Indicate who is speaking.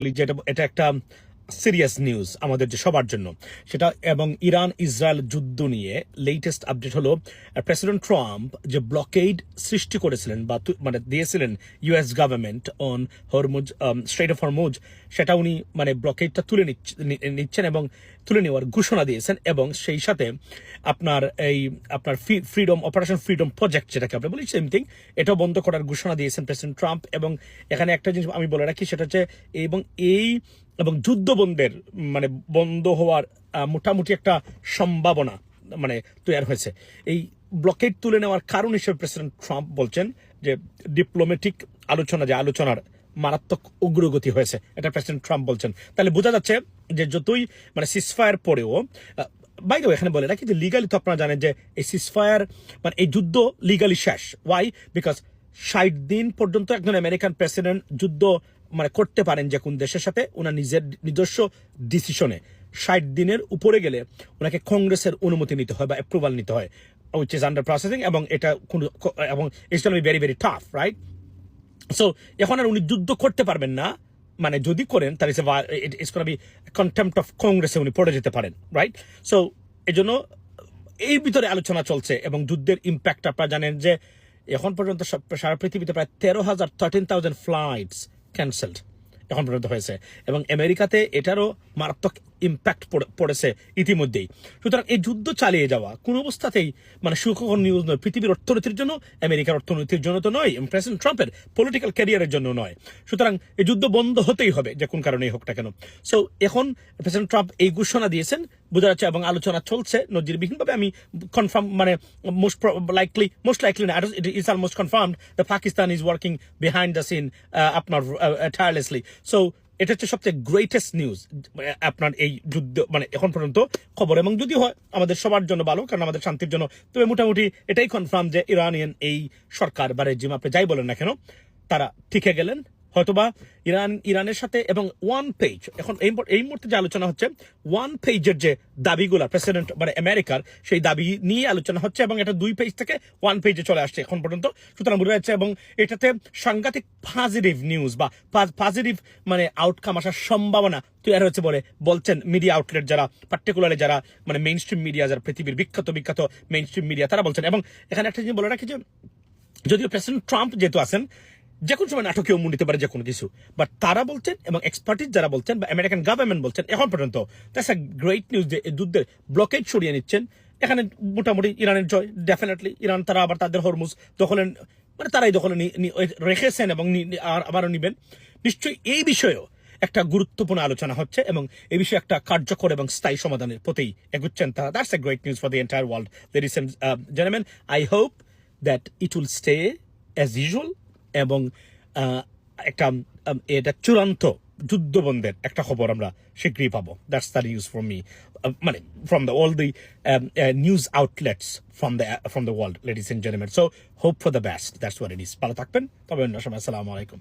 Speaker 1: যেটা এটা একটা সিরিয়াস নিউজ আমাদের যে সবার জন্য সেটা, এবং ইরান ইসরায়েল যুদ্ধ নিয়ে লেটেস্ট আপডেট হলো প্রেসিডেন্ট ট্রাম্প যে ব্লকেড সৃষ্টি করেছিলেন বা মানে দিয়েছিলেন US government on Hormuz strait of Hormuz, সেটা উনি মানে ব্লকেডটা তুলে নিচ্ছেন এবং তুলে নেওয়ার ঘোষণা দিয়েছেন। এবং সেই সাথে আপনার ফ্রিডম অপারেশন ফ্রিডম প্রজেক্ট যেটাকে আমরা বলি সেম থিং, এটাও বন্ধ করার ঘোষণা দিয়েছেন প্রেসিডেন্ট ট্রাম্প। এবং এখানে একটা জিনিস আমি বলে রাখি, সেটা হচ্ছে এবং যুদ্ধ বন্ধের মানে বন্ধ হওয়ার মোটামুটি একটা সম্ভাবনা মানে তৈরি হয়েছে। এই ব্লকেড তুলে নেওয়ার কারণ হিসেবে প্রেসিডেন্ট ট্রাম্প বলছেন যে ডিপ্লোম্যাটিক আলোচনার মারাত্মক অগ্রগতি হয়েছে, এটা প্রেসিডেন্ট ট্রাম্প বলছেন। তাহলে বোঝা যাচ্ছে যে যতই মানে সিজফায়ার পরেও, বাই দ্য ওয়ে এখানে বলে রাখি যে লিগালি তো আপনারা জানেন যে এই সিজফায়ার মানে এই যুদ্ধ লিগালি শেষ। ওয়াই? বিকজ 60 দিন পর্যন্ত একজন আমেরিকান প্রেসিডেন্ট যুদ্ধ মানে করতে পারেন যে কোন দেশের সাথে ওনার নিজস্ব ডিসিশনে। 60 দিনের উপরে গেলে ওনাকে কংগ্রেসের অনুমতি নিতে হয় বা অ্যাপ্রুভাল নিতে হয়, উইচ ইজ আন্ডার প্রসেসিং, এবং এটা এবং it's gonna be very very tough, right? So এখন আর উনি যুদ্ধ করতে পারবেন না, মানে যদি করেন তাহলে it's gonna be contempt of কংগ্রেসে উনি পড়ে যেতে পারেন, রাইট? সো এই জন্য এই ভিতরে আলোচনা চলছে এবং যুদ্ধের ইম্প্যাক্ট আপনারা জানেন যে এখন পর্যন্ত সারা পৃথিবীতে প্রায় 13,000 ফ্লাইটস ক্যান্সেলড এখন পর্যন্ত হয়েছে, এবং আমেরিকাতে এটারও মারাত্মক ইম্প্যাক্ট পড়েছে ইতিমধ্যেই। সুতরাং এই যুদ্ধ চালিয়ে যাওয়া কোন অবস্থাতেই মানে সুখকর নিউজ নয়, পৃথিবীর অর্থনীতির জন্য, আমেরিকার অর্থনীতির জন্য তো নয়, প্রেসিডেন্ট ট্রাম্পের পলিটিক্যাল ক্যারিয়ারের জন্য নয়। সুতরাং এই যুদ্ধ বন্ধ হতেই হবে যে কোন কারণেই হোক না কেন। সো এখন প্রেসিডেন্ট ট্রাম্প এই ঘোষণা দিয়েছেন, বোঝা যাচ্ছে, এবং আলোচনা চলছে নজিরবিহীনভাবে। আমি কনফার্ম মানে মোস্ট লাইকলি না, it is almost confirmed the Pakistan is working behind the scene আপনার টায়ারলেসলি। সো এটা হচ্ছে সবচেয়ে গ্রেটেস্ট নিউজ আপনার এই যুদ্ধ মানে এখন পর্যন্ত খবর, এবং যদি হয় আমাদের সবার জন্য ভালো, কারণ আমাদের শান্তির জন্য। তবে মোটামুটি এটাই কনফার্ম যে ইরানিয়ান এই সরকার বা রেজিম, আপনি যাই বলেন না কেন, তারা টিকে গেলেন হয়তোবা ইরানের সাথে। এবং ওয়ান পেজ এখন এই মুহূর্তে যে আলোচনা হচ্ছে, ওয়ান পেজের যে দাবিগুলো প্রেসিডেন্ট মানে আমেরিকার, সেই দাবি নিয়ে আলোচনা হচ্ছে, এবং এটা 2 পেজ থেকে 1 পেজে চলে আসছে এখন পর্যন্ত। সুতরাং বোঝা যাচ্ছে, এবং এটাতে সাংঘাতিক পজিটিভ নিউজ বা পজিটিভ মানে আউটকাম আসার সম্ভাবনা তৈরি হচ্ছে বলে বলছেন মিডিয়া আউটলেট যারা, পার্টিকুলারলি যারা মানে মেইন স্ট্রিম মিডিয়া, যারা পৃথিবীর বিখ্যাত মেইন স্ট্রিম মিডিয়া, তারা বলছেন। এবং এখানে একটা জিনিস বলে রাখি যে যদিও প্রেসিডেন্ট ট্রাম্প যেহেতু আছেন, যে কোনো সময় নাটকীয় মূল্য নিতে পারে যে কোনো কিছু, বাট তারা বলছেন এবং এক্সপার্টিস যারা বলছেন বা আমেরিকান গভর্নমেন্ট বলছেন এখন পর্যন্ত, দ্যাটস আ গ্রেট নিউজ যে যুদ্ধের ব্লকেজ সরিয়ে নিচ্ছেন। এখানে মোটামুটি ইরানের জয়, ডেফিনেটলি ইরান তারা আবার তাদের হরমুজ দখলে মানে তারাই দখলে রেখেছেন এবং আবারও নিবেন নিশ্চয়ই। এই বিষয়েও একটা গুরুত্বপূর্ণ আলোচনা হচ্ছে এবং এই বিষয়ে একটা কার্যকর এবং স্থায়ী সমাধানের প্রতি এগুচ্ছেন তারা। That's a great news for the entire world, ladies and gentleman. I hope that it will stay as usual, এবং এটা চূড়ান্ত যুদ্ধবন্ধের একটা খবর আমরা শীঘ্রই পাবো। That's the news from me, মানে from the all the news outlets from the world, ladies and gentleman. So hope for the best, that's what it is. ভালো থাকবেন, তবে অন্য সময়। আসসালামু আলাইকুম।